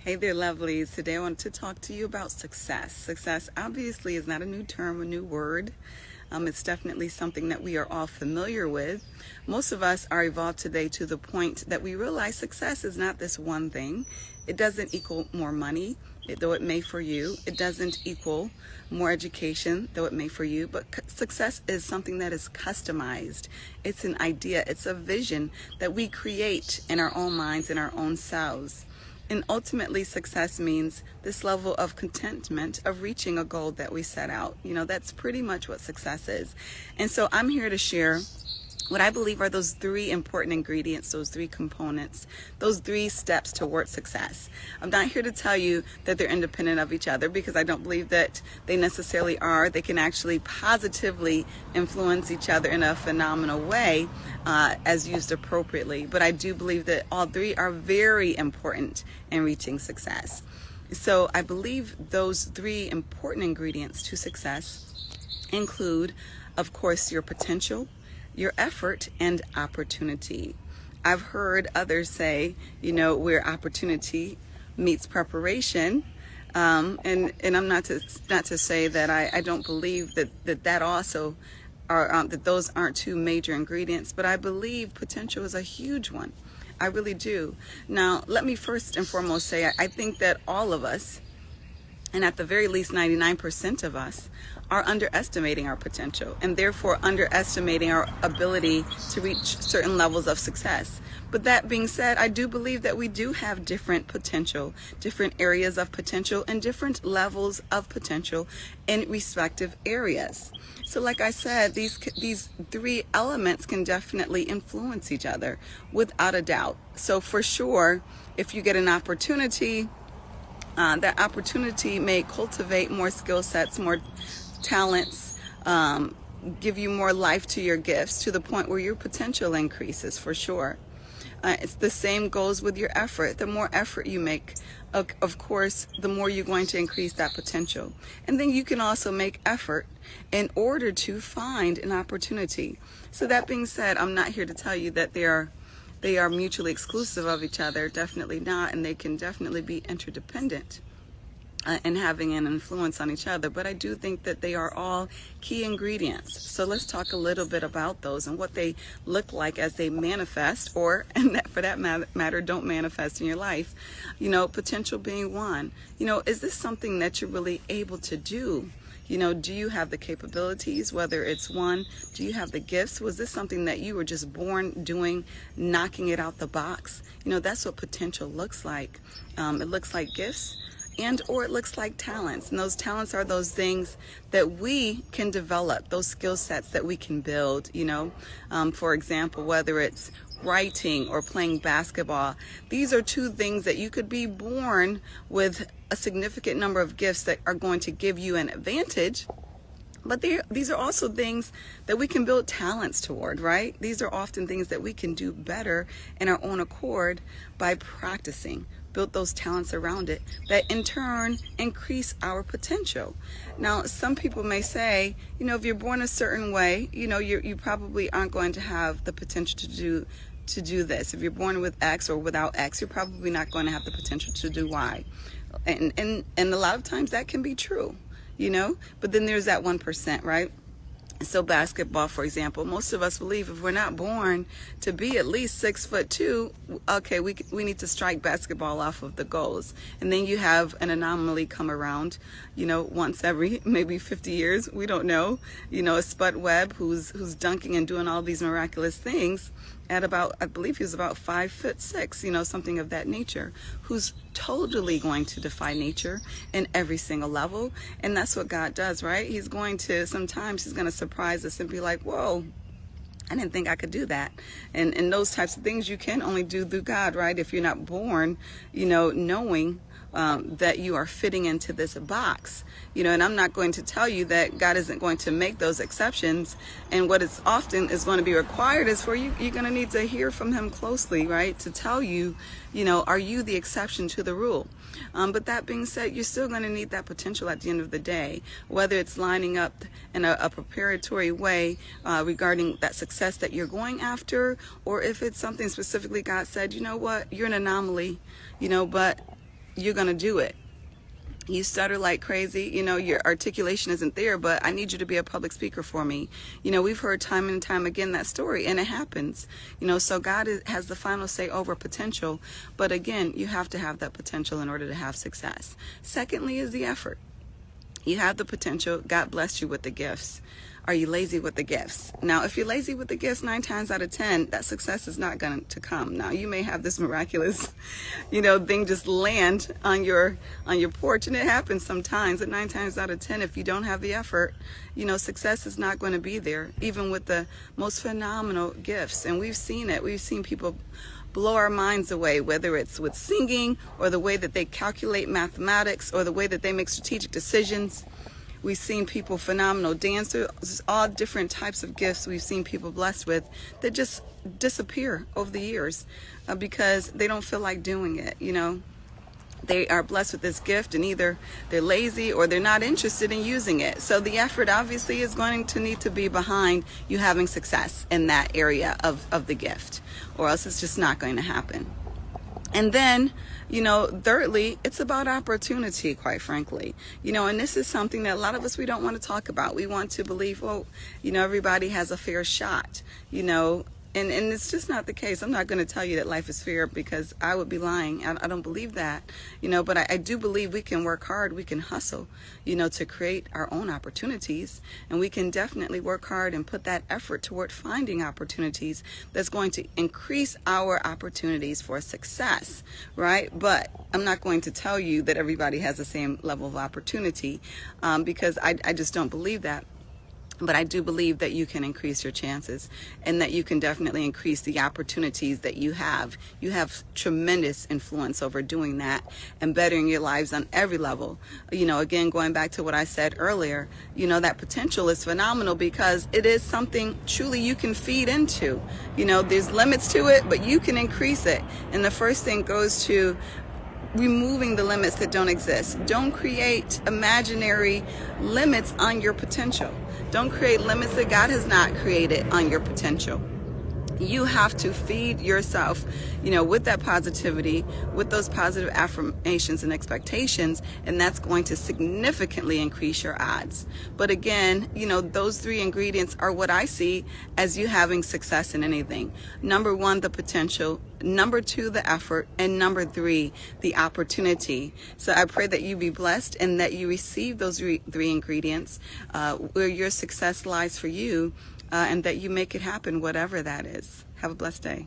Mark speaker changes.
Speaker 1: Hey there, lovelies. Today I want to talk to you about success. Success obviously is not a new term, a new word. It's definitely something that we are all familiar with. Most of us are evolved today to the point that we realize success is not this one thing. It doesn't equal more money, though it may for you. It doesn't equal more education, though it may for you. But success is something that is customized. It's an idea. It's a vision that we create in our own minds, in our own selves. And ultimately, success means this level of contentment of reaching a goal that we set out. That's pretty much what success is. And so I'm here to share what I believe are those three important ingredients, those three components, those three steps toward success. I'm not here to tell you that they're independent of each other, because I don't believe that they necessarily are. They can actually positively influence each other in a phenomenal way as used appropriately. But I do believe that all three are very important in reaching success. So I believe those three important ingredients to success include, of course, your potential, your effort, and opportunity. I've heard others say, where opportunity meets preparation. And I'm not to say that I don't believe that also are that those aren't two major ingredients, but I believe potential is a huge one. I really do. Now, let me first and foremost say I think that all of us, and at the very least 99% of us, are underestimating our potential, and therefore underestimating our ability to reach certain levels of success. But that being said, I do believe that we do have different potential, different areas of potential, and different levels of potential in respective areas. So like I said, these three elements can definitely influence each other without a doubt. So for sure, if you get an opportunity, that opportunity may cultivate more skill sets, more talents, give you more life to your gifts, to the point where your potential increases, for sure. It's the same goes with your effort. The more effort you make, of course, the more you're going to increase that potential. And then you can also make effort in order to find an opportunity. So that being said, I'm not here to tell you that they are mutually exclusive of each other. Definitely not. And they can definitely be interdependent and having an influence on each other. But I do think that they are all key ingredients. So let's talk a little bit about those and what they look like as they manifest, or, and that, for that matter, don't manifest in your life. Potential being one. Is this something that you're really able to do? Do you have the capabilities, whether it's one, do you have the gifts? Was this something that you were just born doing, knocking it out the box? That's what potential looks like. It looks like gifts, or it looks like talents. And those talents are those things that we can develop, those skill sets that we can build, for example, whether it's writing or playing basketball. These are two things that you could be born with a significant number of gifts that are going to give you an advantage. But these are also things that we can build talents toward, right? These are often things that we can do better in our own accord by practicing. Build those talents around it that in turn increase our potential. Now, some people may say, if you're born a certain way, you probably aren't going to have the potential to do this. If you're born with X or without X, you're probably not going to have the potential to do Y. And a lot of times that can be true, but then there's that 1%, right? So basketball, for example, most of us believe if we're not born to be at least 6'2", okay, we need to strike basketball off of the goals. And then you have an anomaly come around, once every maybe 50 years, we don't know, a Spud Webb who's dunking and doing all these miraculous things at about, I believe he was about 5'6", something of that nature, who's totally going to defy nature in every single level. And that's what God does, right? Sometimes he's going to surprise us and be like, whoa, I didn't think I could do that. And those types of things you can only do through God, right? If you're not born, knowing that you are fitting into this box, and I'm not going to tell you that God isn't going to make those exceptions. And what is often is going to be required is for you're going to need to hear from him closely, right? To tell you, are you the exception to the rule? But that being said, you're still going to need that potential at the end of the day, whether it's lining up in a preparatory way regarding that success that you're going after, or if it's something specifically God said, you know what, you're an anomaly, but you're going to do it. You stutter like crazy, your articulation isn't there, but I need you to be a public speaker for me. We've heard time and time again that story, and it happens. So God has the final say over potential, but again, you have to have that potential in order to have success. Secondly is the effort. You have the potential. God blessed you with the gifts. Are you lazy with the gifts? Now, if you're lazy with the gifts, 9 times out of 10, that success is not going to come. Now, you may have this miraculous, thing just land on your porch, and it happens sometimes. But 9 times out of 10, if you don't have the effort, success is not going to be there, even with the most phenomenal gifts. And we've seen it. We've seen people blow our minds away, whether it's with singing or the way that they calculate mathematics or the way that they make strategic decisions. We've seen people, phenomenal dancers, all different types of gifts we've seen people blessed with that just disappear over the years because they don't feel like doing it, They are blessed with this gift, and either they're lazy or they're not interested in using it. So the effort obviously is going to need to be behind you having success in that area of the gift, or else it's just not going to happen. And then, thirdly, it's about opportunity, quite frankly. And this is something that a lot of us, we don't want to talk about. We want to believe, everybody has a fair shot, And it's just not the case. I'm not going to tell you that life is fair because I would be lying. I don't believe that, but I do believe we can work hard. We can hustle, to create our own opportunities. And we can definitely work hard and put that effort toward finding opportunities that's going to increase our opportunities for success, right? But I'm not going to tell you that everybody has the same level of opportunity because I just don't believe that. But I do believe that you can increase your chances and that you can definitely increase the opportunities that you have. You have tremendous influence over doing that and bettering your lives on every level. Again, going back to what I said earlier, that potential is phenomenal because it is something truly you can feed into. There's limits to it, but you can increase it. And the first thing goes to removing the limits that don't exist. Don't create imaginary limits on your potential. Don't create limits that God has not created on your potential. You have to feed yourself, with that positivity, with those positive affirmations and expectations, and that's going to significantly increase your odds. But again, those 3 ingredients are what I see as you having success in anything. Number 1, the potential. Number 2, the effort. And number 3, the opportunity. So I pray that you be blessed and that you receive those 3 ingredients where your success lies for you. And that you make it happen, whatever that is. Have a blessed day.